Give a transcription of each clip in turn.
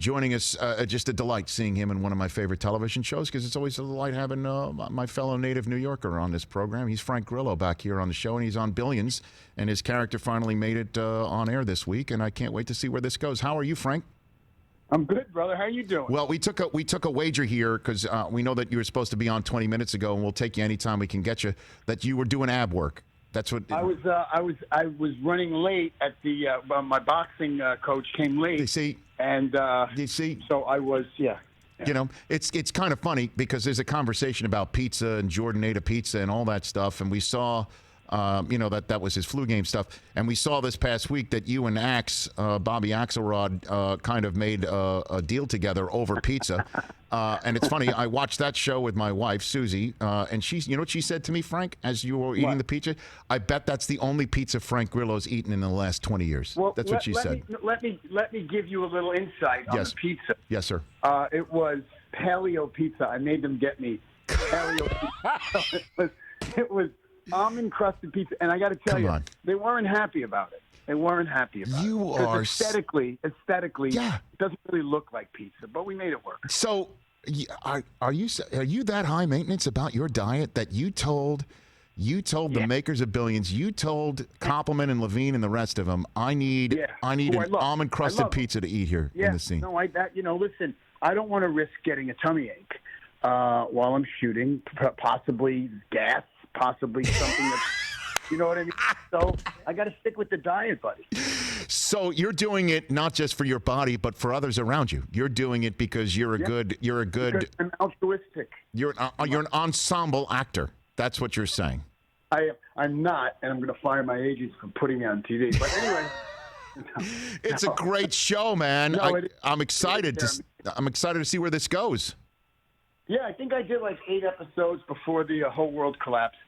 joining us. Just a delight seeing him in one of my favorite television shows because it's always a delight having my fellow native New Yorker on this program. He's Frank Grillo back here on the show, and he's on Billions, and his character finally made it on air this week, and I can't wait to see where this goes. How are you, Frank? I'm good, brother. How are you doing? Well, we took a wager here because we know that you were supposed to be on 20 minutes ago, and we'll take you anytime we can get you, that you were doing ab work. That's what I was running late at the my boxing coach came late. You see, and you see, so I was You know, it's kind of funny because there's a conversation about pizza and Jordan ate a pizza and all that stuff, and we saw. That was his flu game stuff. And we saw this past week that you and Bobby Axelrod, kind of made a deal together over pizza. And it's funny, I watched that show with my wife, Susie, and you know what she said to me, Frank, as you were eating the pizza? I bet that's the only pizza Frank Grillo's eaten in the last 20 years. Well, that's what she said. Let me give you a little insight on the pizza. Yes, sir. It was paleo pizza. I made them get me paleo pizza. It was almond crusted pizza, and I got to tell you, they weren't happy about it. They weren't happy about it. You are aesthetically, it doesn't really look like pizza, but we made it work. So, are you that high maintenance about your diet that you told the makers of Billions, you told Koppelman and Levine and the rest of them, I need an almond crusted pizza to eat here in the scene. No, listen, I don't want to risk getting a tummy ache while I'm shooting, possibly gas. Possibly something that's, you know what I mean? So I got to stick with the diet, buddy. So you're doing it not just for your body, but for others around you. You're doing it because you're a good. Because I'm altruistic. You're an ensemble actor. That's what you're saying. I'm not, and I'm going to fire my agents for putting me on TV. But anyway. It's a great show, man. I'm excited to see where this goes. Yeah, I think I did like 8 episodes before the whole world collapsed,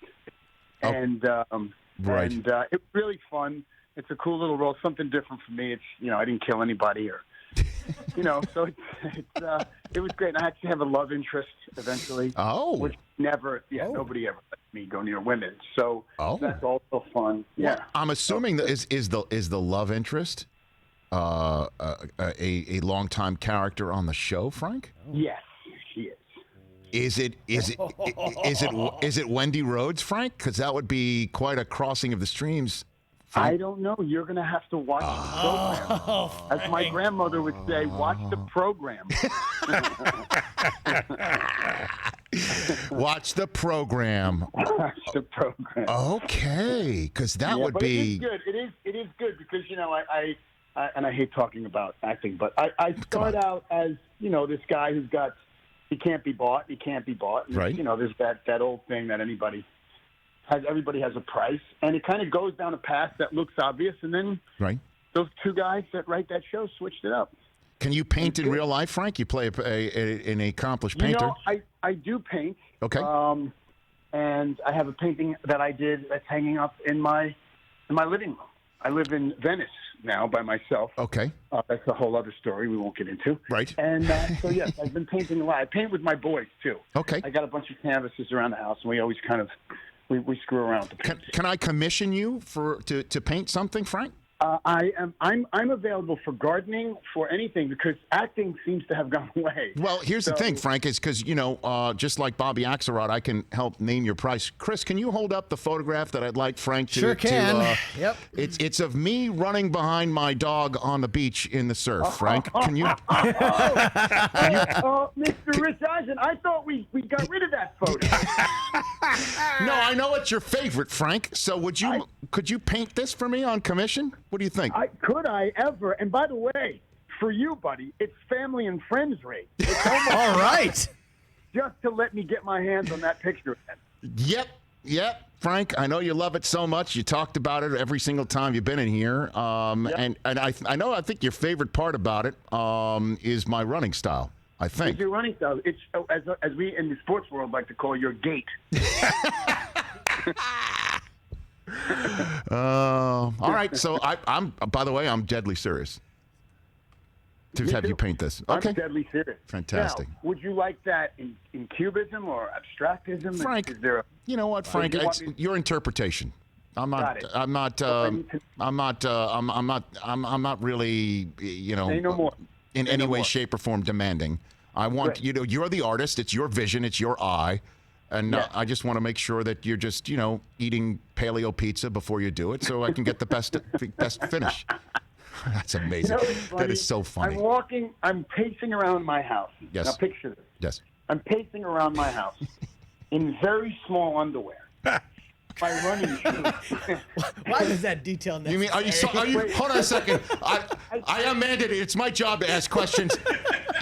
and and it was really fun. It's a cool little role, something different for me. It's I didn't kill anybody, or so it was great. And I actually have a love interest eventually. Oh, which nobody ever let me go near women. So that's also fun. Yeah, well, I'm assuming that is the love interest a longtime character on the show, Frank? Yes, she is. Is it Wendy Rhodes, Frank? Because that would be quite a crossing of the streams. Frank. I don't know. You're going to have to watch the program. As my grandmother would say, watch the program. Watch the program. Watch the program. Okay, because that would be. It is good. It is good because I and I hate talking about acting, but I start out as this guy who's got. He can't be bought. And, right. There's that old thing that everybody has a price, and it kind of goes down a path that looks obvious, and then those two guys that write that show switched it up. Can you paint in real life, Frank? You play an accomplished painter. I do paint. Okay. And I have a painting that I did that's hanging up in my living room. I live in Venice now by myself. Okay. That's a whole other story we won't get into. Right. And so, yes, I've been painting a lot. I paint with my boys, too. Okay. I got a bunch of canvases around the house, and we always kind of we screw around with the paint. Can I commission you to paint something, Frank? I'm available for gardening, for anything, because acting seems to have gone away. Well, here's the thing, Frank, is because, just like Bobby Axelrod, I can help name your price. Chris, can you hold up the photograph that I'd like Frank to... Sure can. Yep. It's of me running behind my dog on the beach in the surf, Frank. Can you... Mr. Rich Eisen, I thought we got rid of that photo. No, I know it's your favorite, Frank. So could you paint this for me on commission? What do you think? Could I ever? And by the way, for you, buddy, it's family and friends rate. It's all right. Just to let me get my hands on that picture. Yep. Frank, I know you love it so much. You talked about it every single time you've been in here. And I think your favorite part about it is my running style. I think. It's your running style. It's as we in the sports world like to call your gait. All right. So I'm. By the way, I'm deadly serious to have you paint this. Okay. I'm deadly serious. Fantastic. Now, would you like that in cubism or abstractism? Frank, is there you know what, Frank? It's your interpretation. I'm not really. Say no more. in any way, shape, or form demanding. I want you're the artist. It's your vision. It's your eye. And I just want to make sure that you're just, eating paleo pizza before you do it, so I can get the best finish. That's amazing. That is so funny. I'm pacing around my house. Yes. Now picture this. Yes. I'm pacing around my house in very small underwear. My running shoes. Why is that detail necessary? You mean, are you hold on a second. I am mandated. It's my job to ask questions.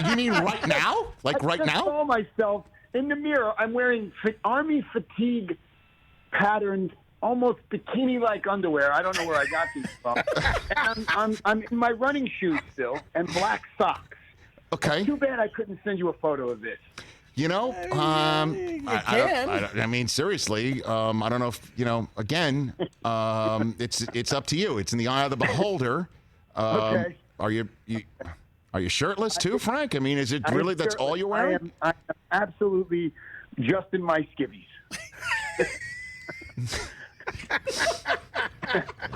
You mean right now? Like right now? I saw myself in the mirror. I'm wearing army fatigue patterned, almost bikini-like underwear. I don't know where I got these from. And I'm in my running shoes still and black socks. Okay. It's too bad I couldn't send you a photo of this. I mean, seriously, I don't know if, again, it's up to you. It's in the eye of the beholder. Okay. Are you shirtless too, Frank? I mean, is it really that's all you're wearing? I am absolutely just in my skivvies.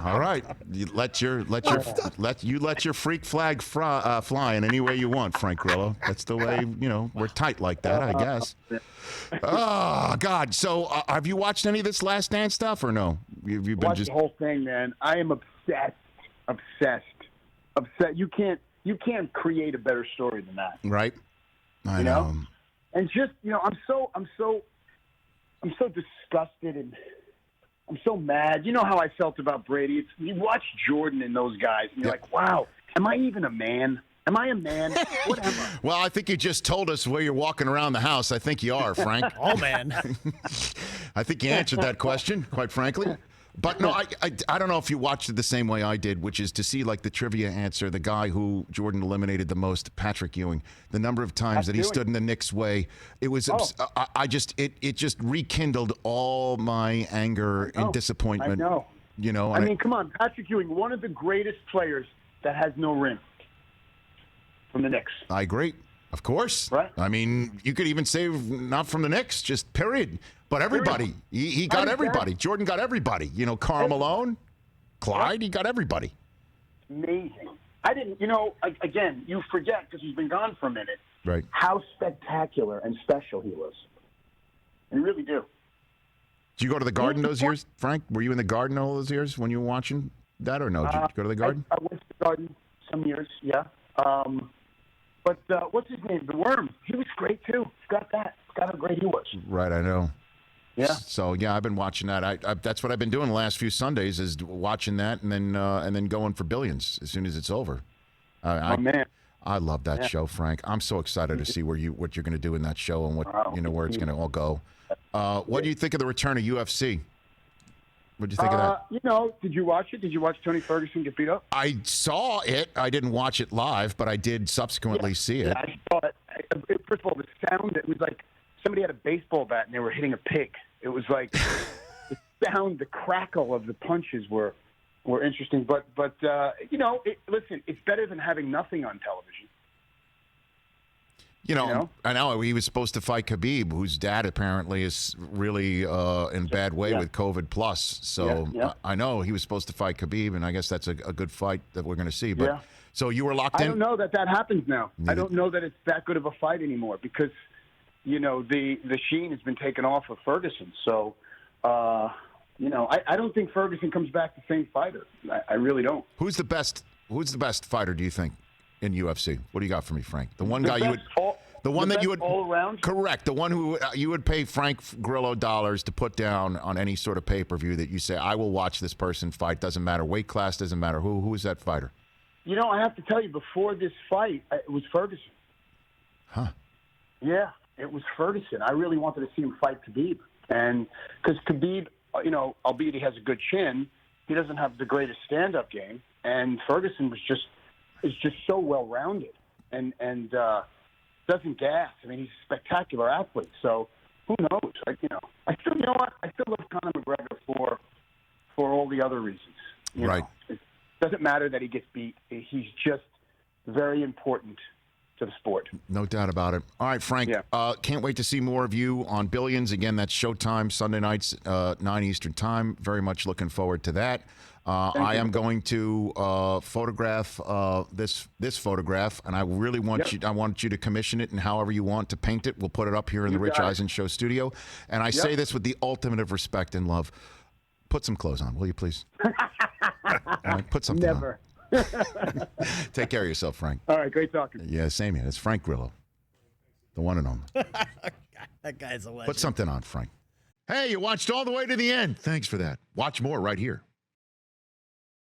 All right, you let your freak flag fly in any way you want, Frank Grillo. That's the way we're tight like that, I guess. Oh God! So have you watched any of this Last Dance stuff or no? You've been Watch just the whole thing, man. I am obsessed. You can't create a better story than that. Right. I know. And just I'm so disgusted and I'm so mad. You know how I felt about Brady. You watch Jordan and those guys, and you're like, wow, am I even a man? Am I a man? What am I? Well, I think you just told us where you're walking around the house. I think you are, Frank. Oh, man. I think you answered that question, quite frankly. But no, I don't know if you watched it the same way I did, which is to see like the trivia answer, the guy who Jordan eliminated the most, Patrick Ewing, the number of times that he stood in the Knicks' way. It was, it just rekindled all my anger and disappointment. I know. I mean, come on, Patrick Ewing, one of the greatest players that has no ring from the Knicks. I agree. Of course. Right. I mean, you could even say not from the Knicks, just period. But everybody. He got everybody. Jordan got everybody. Karl Malone, Clyde, he got everybody. Amazing. I didn't, again, you forget because he's been gone for a minute. Right. How spectacular and special he was. You really do. Did you go to the Garden those years, Frank? Were you in the Garden all those years when you were watching that or no? Did you go to the Garden? I went to the Garden some years, yeah. But what's his name? The Worm. He was great, too. Forgot how great he was. Right, I know. Yeah. So I've been watching that. I that's what I've been doing the last few Sundays is watching that and then going for Billions as soon as it's over. Man. I love that show, Frank. I'm so excited to see what you're going to do in that show and where it's going to all go. What do you think of the return of UFC? What do you think of that? Did you watch it? Did you watch Tony Ferguson get beat up? I saw it. I didn't watch it live, but I did subsequently see it. Yeah, I saw it. First of all, the sound, it was like somebody had a baseball bat and they were hitting a pig. It was like the sound, the crackle of the punches were interesting. But listen, it's better than having nothing on television. I know he was supposed to fight Khabib, whose dad apparently is really in bad way with COVID plus. So I know he was supposed to fight Khabib, and I guess that's a good fight that we're going to see. But so you were locked in? I don't know that happens now. I don't know that it's that good of a fight anymore because, the sheen has been taken off of Ferguson. So, I don't think Ferguson comes back the same fighter. I really don't. Who's the best fighter, do you think, in UFC? What do you got for me, Frank? The one guy you would... The one that you would all around? Correct. The one who you would pay Frank Grillo dollars to put down on any sort of pay-per-view that you say, I will watch this person fight. Doesn't matter. Weight class doesn't matter. Who is that fighter? I have to tell you, before this fight, it was Ferguson. Huh. Yeah, it was Ferguson. I really wanted to see him fight Khabib. And because Khabib, albeit he has a good chin, he doesn't have the greatest stand-up game. And Ferguson is just so well-rounded and doesn't gas. I mean, he's a spectacular athlete. So who knows? I still love Conor McGregor for all the other reasons. Right. It doesn't matter that he gets beat. He's just very important to the sport. No doubt about it. All right, Frank. Yeah. Can't wait to see more of you on Billions. Again, that's Showtime, Sunday nights, 9 Eastern time. Very much looking forward to that. I am going to photograph this photograph, and I really want you. I want you to commission it, and however you want to paint it, we'll put it up here in the Rich Eisen Show studio. And I say this with the ultimate of respect and love. Put some clothes on, will you, please? All right, put something Never. on. Take care of yourself, Frank. All right, great talking. Yeah, same here. It's Frank Grillo, the one and only. That guy's a legend. Put something on, Frank. Hey, you watched all the way to the end. Thanks for that. Watch more right here.